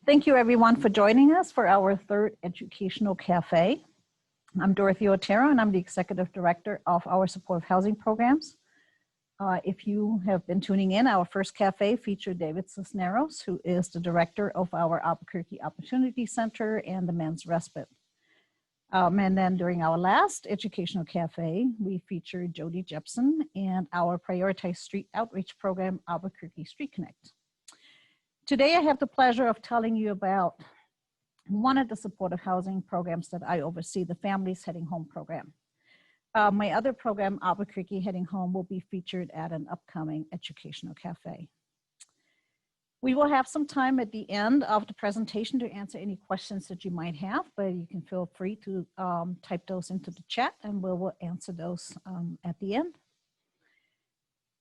Thank you everyone for joining us for our third educational cafe. I'm Dorothy Otero and I'm the Executive Director of our supportive housing programs. If you have been tuning in, our first cafe featured David Cisneros, who is the Director of our Albuquerque Opportunity Center and the Men's Respite. And then during our last educational cafe, we featured Jody Jepson and our prioritized street outreach program, Albuquerque Street Connect. Today, I have the pleasure of telling you about one of the supportive housing programs that I oversee, the Families Heading Home program. My other program, Albuquerque Heading Home, will be featured at an upcoming educational cafe. We will have some time at the end of the presentation to answer any questions that you might have, but you can feel free to type those into the chat and we will answer those at the end.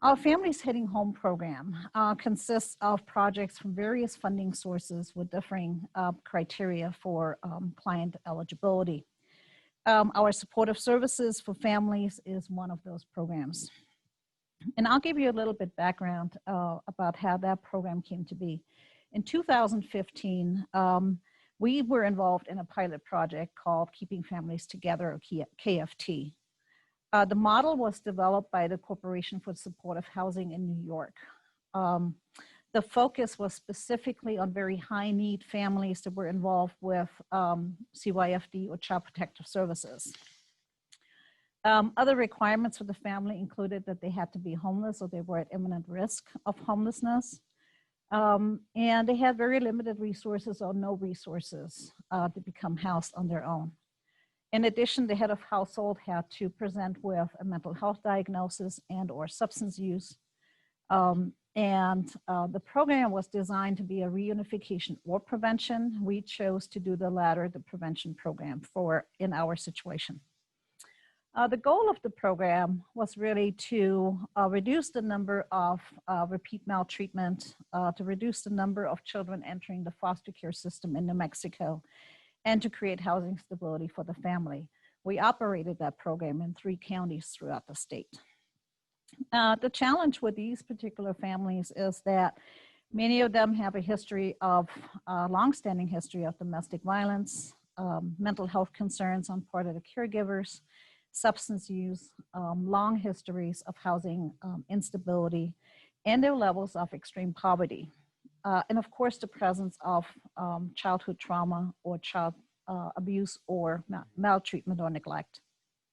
Our Families Heading Home program consists of projects from various funding sources with differing criteria for client eligibility. Our supportive services for families is one of those programs. And I'll give you a little bit background about how that program came to be. In 2015, we were involved in a pilot project called Keeping Families Together, or KFT. The model was developed by the Corporation for Supportive Housing in New York. The focus was specifically on very high need families that were involved with CYFD or Child Protective Services. Other requirements for the family included that they had to be homeless or they were at imminent risk of homelessness. And they had very limited resources or no resources to become housed on their own. In addition, the head of household had to present with a mental health diagnosis and or substance use. The program was designed to be a reunification or prevention. We chose to do the latter, the prevention program in our situation. The goal of the program was really to reduce the number of repeat maltreatment, to reduce the number of children entering the foster care system in New Mexico, and to create housing stability for the family. We operated that program in 3 counties throughout the state. The challenge with these particular families is that many of them have a history of, longstanding history of domestic violence, mental health concerns on part of the caregivers, substance use, long histories of housing instability, and their levels of extreme poverty. And of course, the presence of childhood trauma or child abuse or maltreatment or neglect.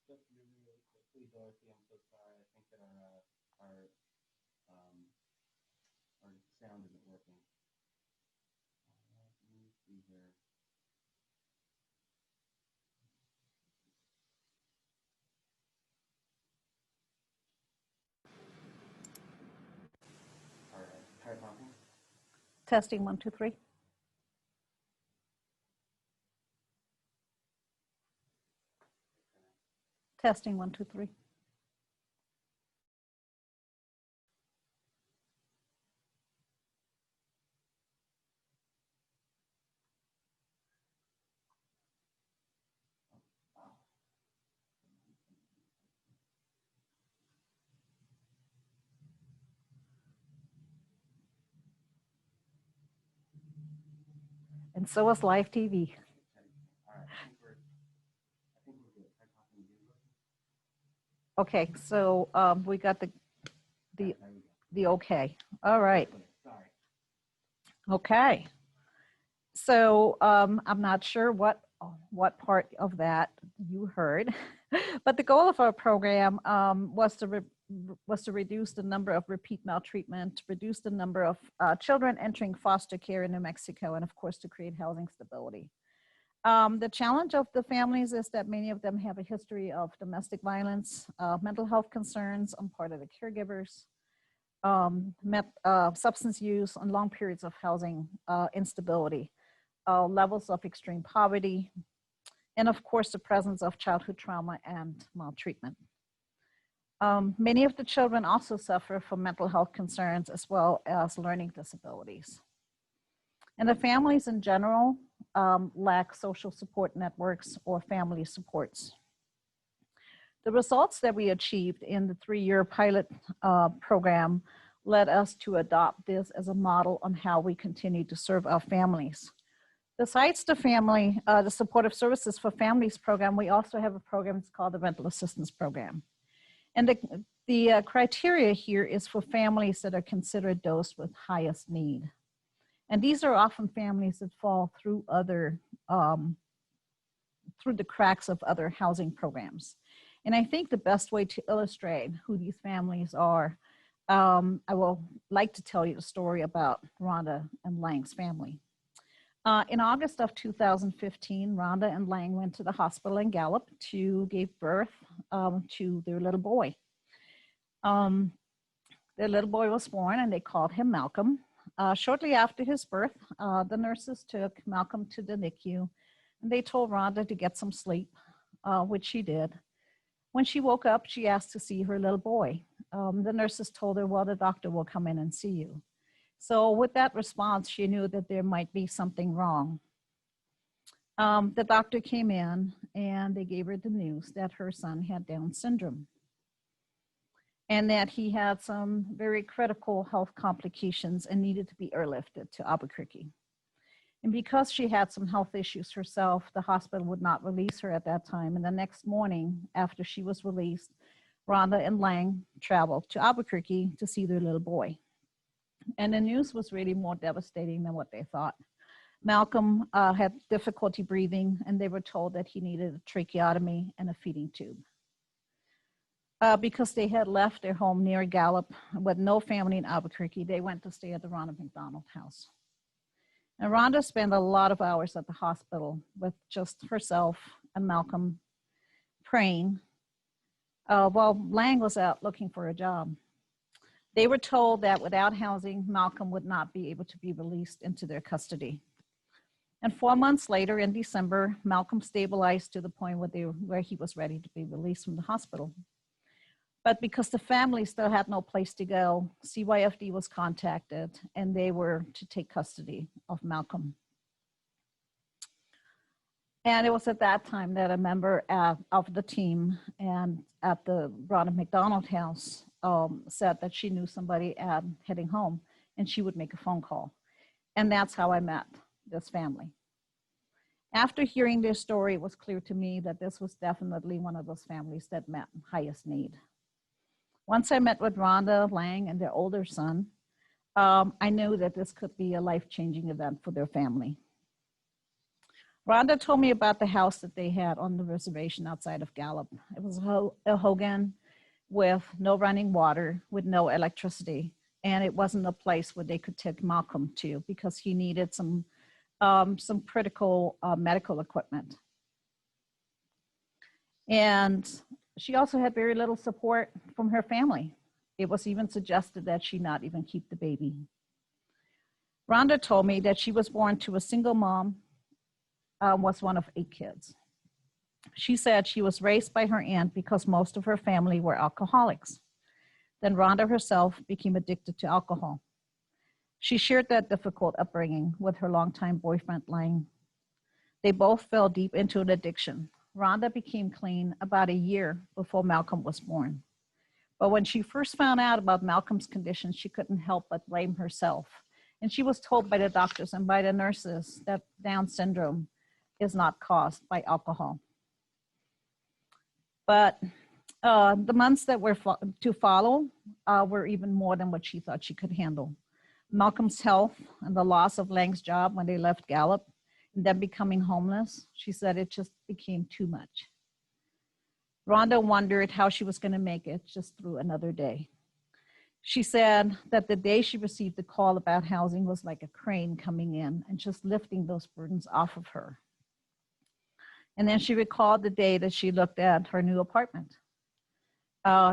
Just really quickly, Dorothy, I'm so sorry. I think that our sound isn't working. Let me see here. All right, try talking. Testing 1, 2, 3. Testing 1, 2, 3. And so is live TV. Okay, so we got the okay. All right. Okay. So I'm not sure what part of that you heard, but the goal of our program was to reduce the number of repeat maltreatment, reduce the number of children entering foster care in New Mexico, and of course to create housing stability. The challenge of the families is that many of them have a history of domestic violence, mental health concerns on part of the caregivers, substance use, and long periods of housing instability, levels of extreme poverty, and of course the presence of childhood trauma and maltreatment. Many of the children also suffer from mental health concerns as well as learning disabilities. And the families in general lack social support networks or family supports. The results that we achieved in the 3-year pilot program led us to adopt this as a model on how we continue to serve our families. Besides the supportive services for families program, we also have a program that's called the rental assistance program. And the criteria here is for families that are considered those with highest need. And these are often families that fall through through the cracks of other housing programs. And I think the best way to illustrate who these families are, I will like to tell you the story about Rhonda and Lang's family. In August of 2015, Rhonda and Lang went to the hospital in Gallup to give birth to their little boy. Their little boy was born and they called him Malcolm. Shortly after his birth, the nurses took Malcolm to the NICU and they told Rhonda to get some sleep, which she did. When she woke up, she asked to see her little boy. The nurses told her, well, the doctor will come in and see you. So with that response, she knew that there might be something wrong. The doctor came in and they gave her the news that her son had Down syndrome and that he had some very critical health complications and needed to be airlifted to Albuquerque. And because she had some health issues herself, the hospital would not release her at that time. And the next morning, after she was released, Rhonda and Lang traveled to Albuquerque to see their little boy. And the news was really more devastating than what they thought. Malcolm had difficulty breathing, and they were told that he needed a tracheotomy and a feeding tube. Because they had left their home near Gallup with no family in Albuquerque, they went to stay at the Ronald McDonald House. And Rhonda spent a lot of hours at the hospital with just herself and Malcolm praying while Lang was out looking for a job. They were told that without housing, Malcolm would not be able to be released into their custody. And 4 months later, in December, Malcolm stabilized to the point where he was ready to be released from the hospital. But because the family still had no place to go, CYFD was contacted and they were to take custody of Malcolm. And it was at that time that a member of the team and at the Ronald McDonald House said that she knew somebody heading home and she would make a phone call. And that's how I met this family. After hearing their story, it was clear to me that this was definitely one of those families that met highest need. Once I met with Rhonda, Lang, and their older son, I knew that this could be a life-changing event for their family. Rhonda told me about the house that they had on the reservation outside of Gallup. It was a Hogan with no running water, with no electricity, and it wasn't a place where they could take Malcolm to because he needed some critical medical equipment. And she also had very little support from her family. It was even suggested that she not even keep the baby. Rhonda told me that she was born to a single mom, was one of 8 kids. She said she was raised by her aunt because most of her family were alcoholics. Then Rhonda herself became addicted to alcohol. She shared that difficult upbringing with her longtime boyfriend, Lang. They both fell deep into an addiction. Rhonda became clean about a year before Malcolm was born. But when she first found out about Malcolm's condition, she couldn't help but blame herself. And she was told by the doctors and by the nurses that Down syndrome is not caused by alcohol. But the months that were to follow were even more than what she thought she could handle. Malcolm's health and the loss of Lang's job when they left Gallup, and then becoming homeless, she said it just became too much. Rhonda wondered how she was going to make it just through another day. She said that the day she received the call about housing was like a crane coming in and just lifting those burdens off of her. And then she recalled the day that she looked at her new apartment.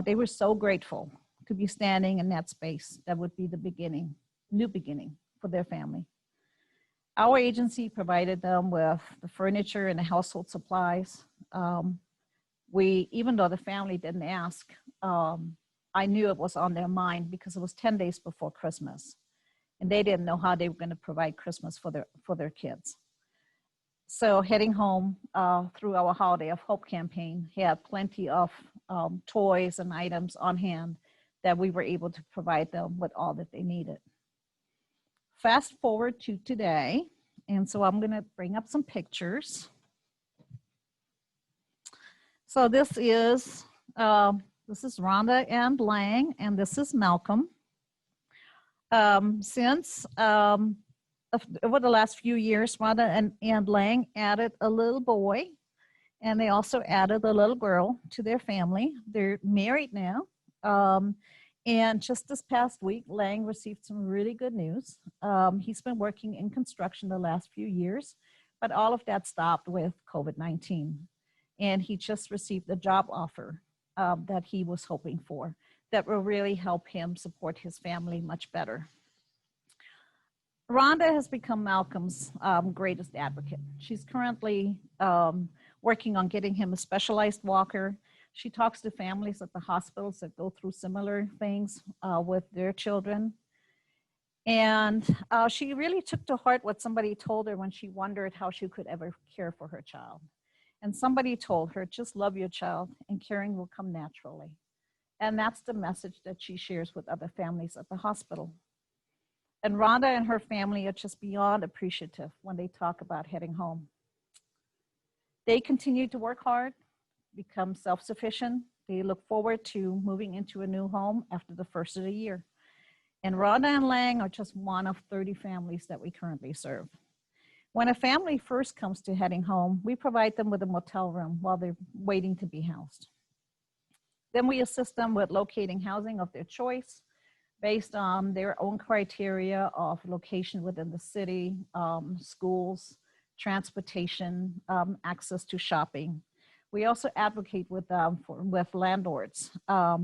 They were so grateful to be standing in that space that would be the beginning, new beginning for their family. Our agency provided them with the furniture and the household supplies. Even though the family didn't ask, I knew it was on their mind because it was 10 days before Christmas. And they didn't know how they were going to provide Christmas for their kids. So heading home through our Holiday of Hope campaign, had plenty of toys and items on hand that we were able to provide them with all that they needed. Fast forward to today, And so I'm going to bring up some pictures. So this is Rhonda and Lang, and this is Malcolm. Over the last few years, Rhonda and Lang added a little boy, and they also added a little girl to their family. They're married now. And just this past week, Lang received some really good news. He's been working in construction the last few years, but all of that stopped with COVID-19. And he just received a job offer that he was hoping for that will really help him support his family much better. Rhonda has become Malcolm's greatest advocate. She's currently working on getting him a specialized walker. She talks to families at the hospitals that go through similar things with their children. And she really took to heart what somebody told her when she wondered how she could ever care for her child. And somebody told her, just love your child and caring will come naturally. And that's the message that she shares with other families at the hospital. And Rhonda and her family are just beyond appreciative when they talk about heading home. They continue to work hard, become self-sufficient. They look forward to moving into a new home after the first of the year. And Rhonda and Lang are just one of 30 families that we currently serve. When a family first comes to heading home, we provide them with a motel room while they're waiting to be housed. Then we assist them with locating housing of their choice based on their own criteria of location within the city, schools, transportation, access to shopping. We also advocate with landlords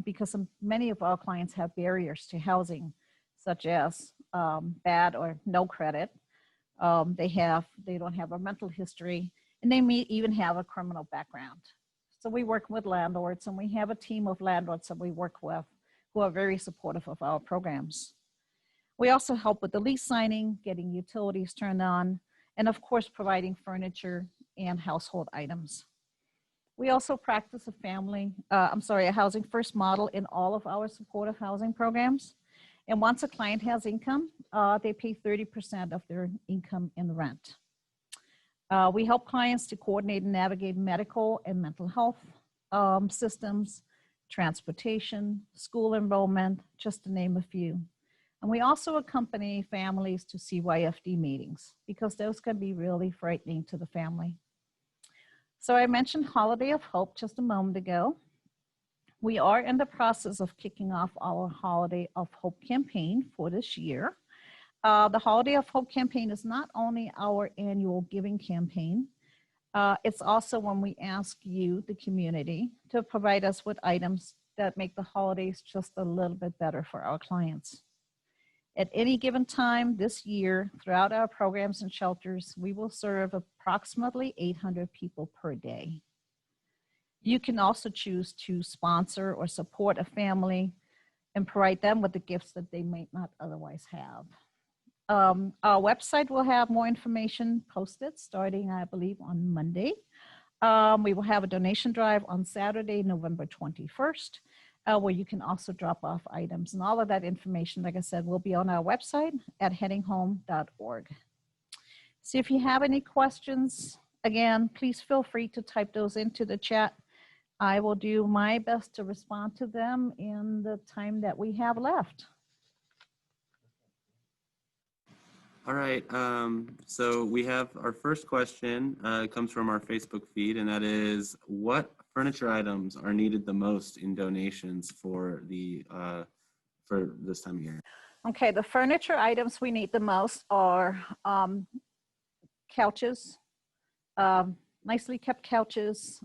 because many of our clients have barriers to housing, such as bad or no credit. They don't have a mental history, and they may even have a criminal background. So we work with landlords, and we have a team of landlords that we work with who are very supportive of our programs. We also help with the lease signing, getting utilities turned on, and of course, providing furniture and household items. We also practice a housing first model in all of our supportive housing programs. And once a client has income, they pay 30% of their income in rent. We help clients to coordinate and navigate medical and mental health systems, transportation, school enrollment, just to name a few. And we also accompany families to CYFD meetings because those can be really frightening to the family. So I mentioned Holiday of Hope just a moment ago. We are in the process of kicking off our Holiday of Hope campaign for this year. The Holiday of Hope campaign is not only our annual giving campaign, it's also when we ask you, the community, to provide us with items that make the holidays just a little bit better for our clients. At any given time this year, throughout our programs and shelters, we will serve approximately 800 people per day. You can also choose to sponsor or support a family and provide them with the gifts that they might not otherwise have. Our website will have more information posted starting, I believe, on Monday. We will have a donation drive on Saturday, November 21st, where you can also drop off items. And all of that information, like I said, will be on our website at headinghome.org. So if you have any questions, again, please feel free to type those into the chat. I will do my best to respond to them in the time that we have left. All right, so we have our first question comes from our Facebook feed, and that is, what furniture items are needed the most in donations for this time of year? Okay, the furniture items we need the most are couches, nicely kept couches.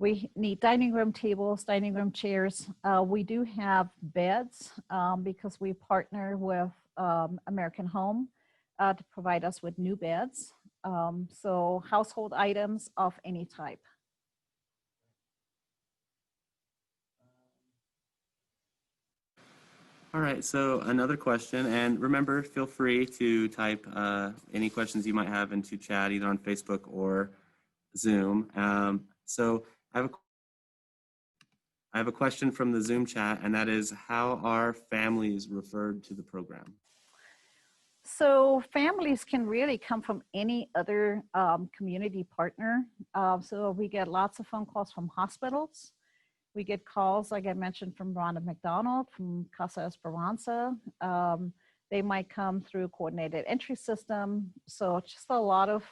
We need dining room tables, dining room chairs. We do have beds because we partner with American Home to provide us with new beds. So household items of any type. All right, so another question, and remember, feel free to type any questions you might have into chat, either on Facebook or Zoom. So I have a question from the Zoom chat, and that is, how are families referred to the program? So families can really come from any other community partner. So we get lots of phone calls from hospitals. We get calls, like I mentioned, from Ronald McDonald, from Casa Esperanza. They might come through coordinated entry system. So just a lot of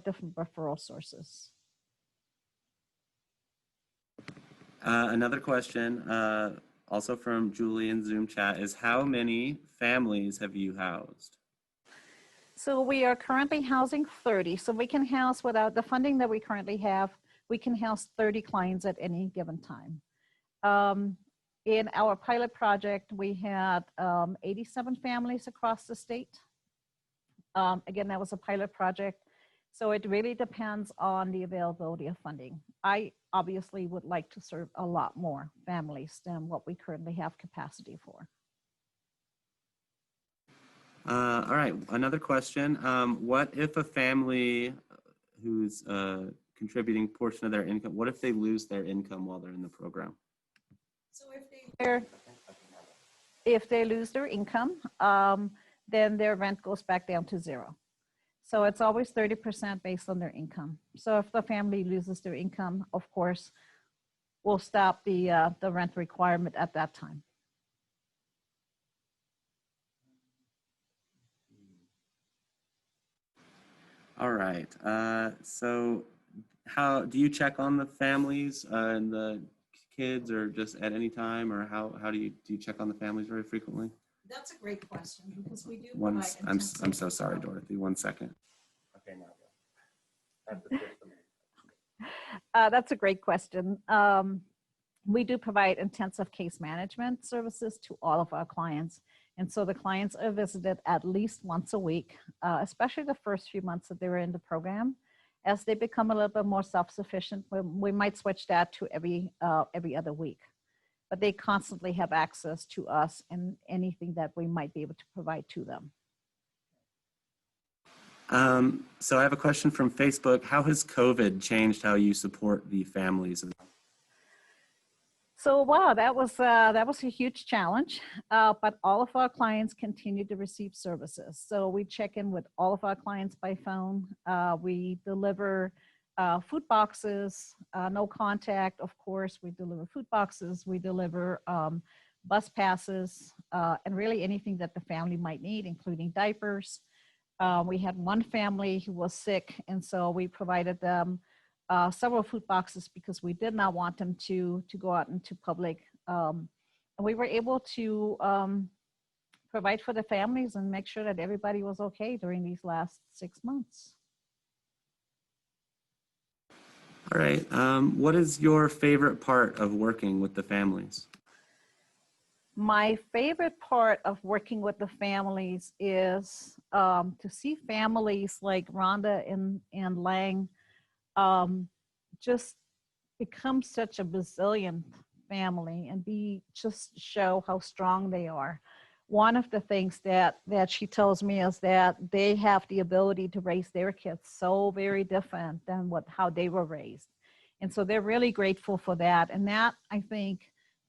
different referral sources. Another question, also from Julie in Zoom chat, is how many families have you housed? So we are currently housing 30. So we can house, without the funding that we currently have, we can house 30 clients at any given time. In our pilot project, we had 87 families across the state. Again, that was a pilot project. So it really depends on the availability of funding. I obviously would like to serve a lot more families than what we currently have capacity for. All right, another question. What if a family who's contributing portion of their income, what if they lose their income while they're in the program? So if they lose their income, then their rent goes back down to zero. So it's always 30% based on their income. So if the family loses their income, of course, we'll stop the rent requirement at that time. All right. So how do you check on the families and the kids, or just at any time, or how do you check on the families very frequently? That's a great question, because we do I'm so sorry, Dorothy. 1 second. Okay, now go. That's a great question. We do provide intensive case management services to all of our clients. And so the clients are visited at least once a week, especially the first few months that they were in the program. As they become a little bit more self-sufficient, we might switch that to every other week. But they constantly have access to us and anything that we might be able to provide to them. So I have a question from Facebook. How has COVID changed how you support the families? So wow, that was a huge challenge, but all of our clients continue to receive services. So we check in with all of our clients by phone. We deliver food boxes, no contact, of course. We deliver food boxes. We deliver bus passes, and really anything that the family might need, including diapers. We had one family who was sick, and so we provided them several food boxes because we did not want them to go out into public. And we were able to provide for the families and make sure that everybody was okay during these last 6 months. All right. What is your favorite part of working with the families? My favorite part of working with the families is to see families like Rhonda and Lang just become such a resilient family and just show how strong they are. One of the things that she tells me is that they have the ability to raise their kids so very different than how they were raised. And so they're really grateful for that. And that, I think,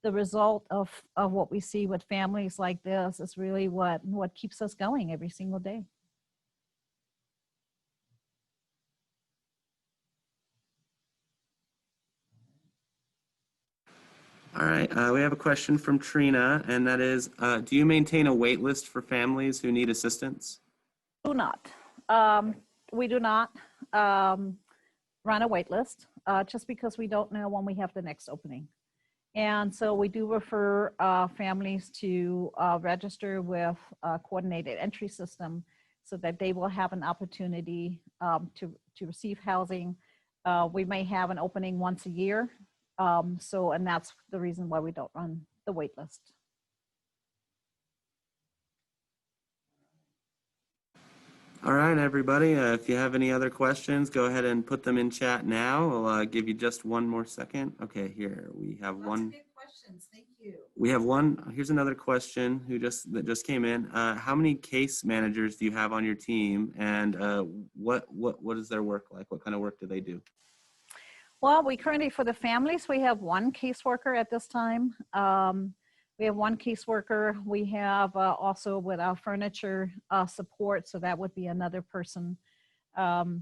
the result of what we see with families like this is really what keeps us going every single day. All right. We have a question from Trina, and that is, do you maintain a wait list for families who need assistance? Do not. We do not run a wait list just because we don't know when we have the next opening. And so we do refer families to register with a coordinated entry system so that they will have an opportunity to receive housing. We may have an opening once a year. And that's the reason why we don't run the wait list. All right, everybody. If you have any other questions, go ahead and put them in chat now. We'll give you just one more second. Okay, here we have one. Lots of good questions. Thank you. We have one. Here's another question that just came in. How many case managers do you have on your team, and what is their work like? What kind of work do they do? Well, we currently, for the families, we have one caseworker at this time. We have one caseworker. We have also with our furniture support, so that would be another person. And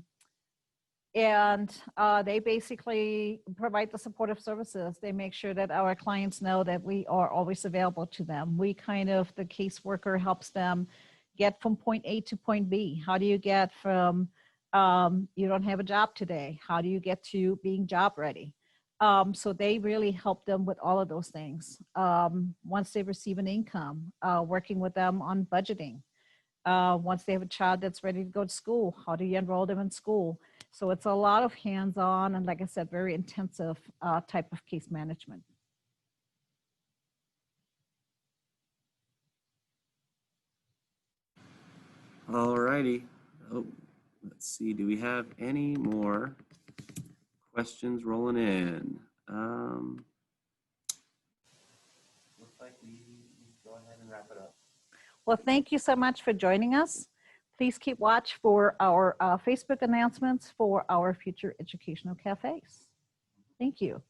they basically provide the supportive services. They make sure that our clients know that we are always available to them. We kind of, the caseworker helps them get from point A to point B. How do you get from you don't have a job today? How do you get to being job ready? So they really help them with all of those things. Once they receive an income, working with them on budgeting. Once they have a child that's ready to go to school, how do you enroll them in school? So it's a lot of hands-on and, like I said, very intensive type of case management. All righty. Oh, let's see. Do we have any more questions rolling in? Looks like we go ahead and wrap it up. Well, thank you so much for joining us. Please keep watch for our Facebook announcements for our future educational cafes. Thank you.